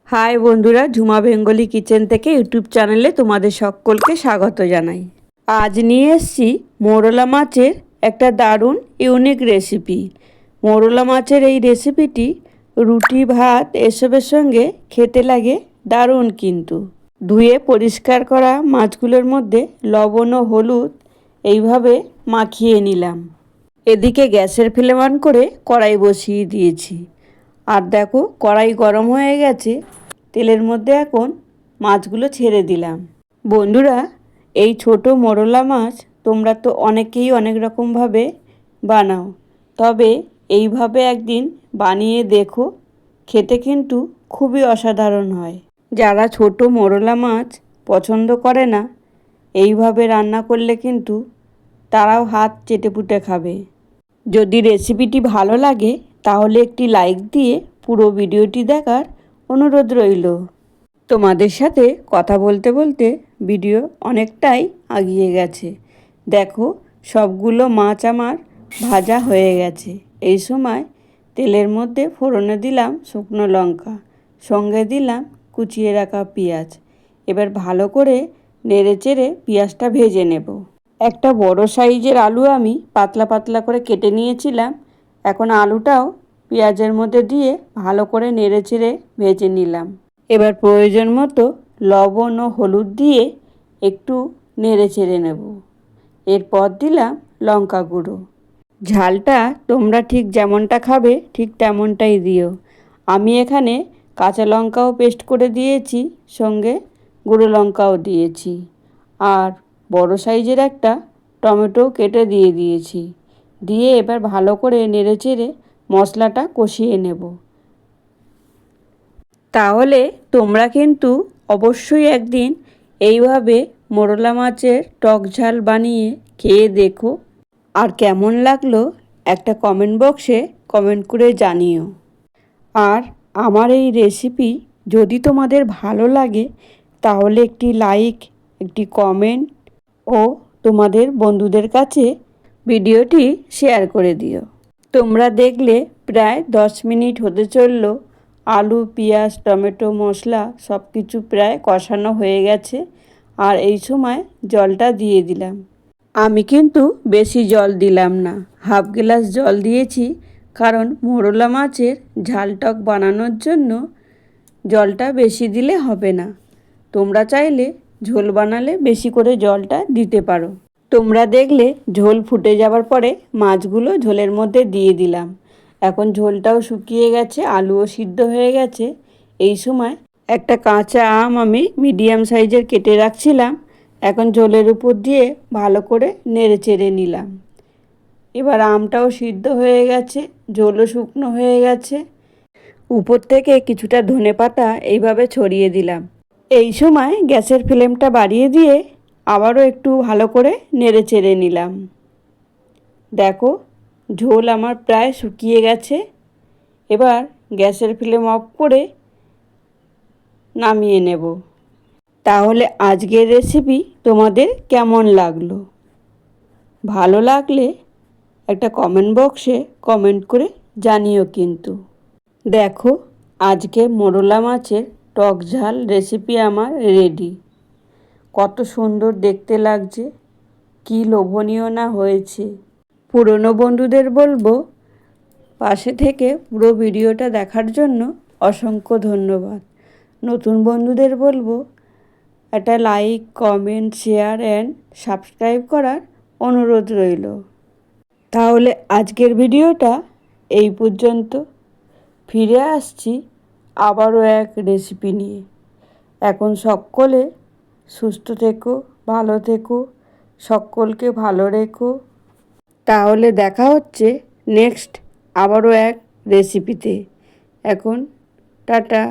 High বন্ধুরা, Jhuma Bengali kitchen থেকে YouTube চ্যানেলে তোমাদের সকলকে স্বাগত জানাই। আজ নিয়ে এসেছি মোরলা মাছের একটা দারুণ ইউনিক রেসিপি। মোরলা মাছের এই রেসিপিটি রুটি, ভাত এসবের সঙ্গে খেতে লাগে দারুণ। কিন্তু ধুয়ে পরিষ্কার করা মাছগুলোর মধ্যে লবণ ও হলুদ এইভাবে মাখিয়ে নিলাম। এদিকে গ্যাসের ফ্লেম অন করে কড়াই বসিয়ে দিয়েছি। আর দেখো, কড়াই গরম হয়ে গেছে। তেলের মধ্যে এখন মাছগুলো ছেড়ে দিলাম। বন্ধুরা, এই ছোট মোরলা মাছ তোমরা তো অনেকেই অনেক রকমভাবে বানাও, তবে এইভাবে একদিন বানিয়ে দেখো, খেতে কিন্তু খুবই অসাধারণ হয়। যারা ছোট মোরলা মাছ পছন্দ করে না, এইভাবে রান্না করলে কিন্তু তারাও হাত চেটেপুটে খাবে। যদি রেসিপিটি ভালো লাগে তাহলে একটি লাইক দিয়ে পুরো ভিডিওটি দেখার অনুরোধ রইল। তোমাদের সাথে কথা বলতে বলতে ভিডিও অনেকটাই এগিয়ে গেছে। দেখো, সবগুলো মাছ আমার ভাজা হয়ে গেছে। এই সময় তেলের মধ্যে ফোড়নে দিলাম শুকনো লঙ্কা, সঙ্গে দিলাম কুচিয়ে রাখা পেঁয়াজ। এবার ভালো করে নেড়েচেড়ে পেঁয়াজটা ভেজে নেব। একটা বড় সাইজের আলু আমি পাতলা পাতলা করে কেটে নিয়েছিলাম। এখন আলুটাও পেঁয়াজের মধ্যে দিয়ে ভালো করে নেড়েচেড়ে ভেজে নিলাম। এবার প্রয়োজন মতো লবণ ও হলুদ দিয়ে একটু নেড়েচেড়ে নেব। এরপর দিলাম লঙ্কা গুঁড়ো। ঝালটা তোমরা ঠিক যেমনটা খাবে ঠিক তেমনটাই দিও। আমি এখানে কাঁচা লঙ্কাও পেস্ট করে দিয়েছি, সঙ্গে গুঁড়ো লঙ্কাও দিয়েছি। আর বড় সাইজের একটা টমেটো কেটে দিয়েছি। দিয়ে এবার ভালো করে নেড়েচেড়ে মশলাটা কষিয়ে নেব। তাহলে তোমরা কিন্তু অবশ্যই একদিন এইভাবে মোরলা মাছের টক ঝাল বানিয়ে খেয়ে দেখো। আর কেমন লাগলো একটা কমেন্ট বক্সে কমেন্ট করে জানিও। আর আমার এই রেসিপি যদি তোমাদের ভালো লাগে তাহলে একটি লাইক, একটি কমেন্ট ও তোমাদের বন্ধুদের কাছে ভিডিওটি শেয়ার করে দিও। তোমরা দেখলে প্রায় 10 মিনিট হতে চলল। আলু, পেঁয়াজ, টমেটো, মশলা সব কিছু প্রায় কষানো হয়ে গেছে। আর এই সময় জলটা দিয়ে দিলাম। আমি কিন্তু বেশি জল দিলাম না, হাফ গ্লাস জল দিয়েছি। কারণ মোরলা মাছের ঝাল টক বানানোর জন্য জলটা বেশি দিলে হবে না। তোমরা চাইলে ঝোল বানালে বেশি করে জলটা দিতে পারো। তোমরা দেখলে ঝোল ফুটে যাওয়ার পরে মাছগুলো ঝোলের মধ্যে দিয়ে দিলাম। এখন ঝোলটাও শুকিয়ে গেছে, আলুও সিদ্ধ হয়ে গেছে। এই সময় একটা কাঁচা আম আমি মিডিয়াম সাইজের কেটে রাখছিলাম। এখন ঝোলের উপর দিয়ে ভালো করে নেড়ে চেড়ে নিলাম। এবার আমটাও সিদ্ধ হয়ে গেছে, ঝোলও শুকনো হয়ে গেছে। উপর থেকে কিছুটা ধনেপাতা এইভাবে ছড়িয়ে দিলাম। এই সময় গ্যাসের ফ্লেমটা বাড়িয়ে দিয়ে আবারও একটু ভালো করে নেড়ে চেড়ে নিলাম। দেখো, ঝোল আমার প্রায় শুকিয়ে গেছে। এবার গ্যাসের ফ্লেম অফ করে নামিয়ে নেব। তাহলে আজকের রেসিপি তোমাদের কেমন লাগলো? ভালো লাগলে একটা কমেন্ট বক্সে কমেন্ট করে জানিও কিন্তু। দেখো, আজকে মোরলা মাছের টক ঝাল রেসিপি আমার রেডি। কত সুন্দর দেখতে লাগছে, কি লোভনীয় না হয়েছে। পুরনো বন্ধুদের বলবো পাশে থেকে পুরো ভিডিওটা দেখার জন্য অসংখ্য ধন্যবাদ। নতুন বন্ধুদের বলবো একটা like, comment, share and subscribe করার অনুরোধ রইল। তাহলে আজকের ভিডিওটা এই পর্যন্ত। ফিরে আসছি আবারও এক রেসিপি নিয়ে। এখন সকলে সুস্থ থেকো, ভালো থেকো, সকলকে ভালো রেখো। তাহলে দেখা হচ্ছে নেক্সট আবারও এক রেসিপিতে। এখন টাটা।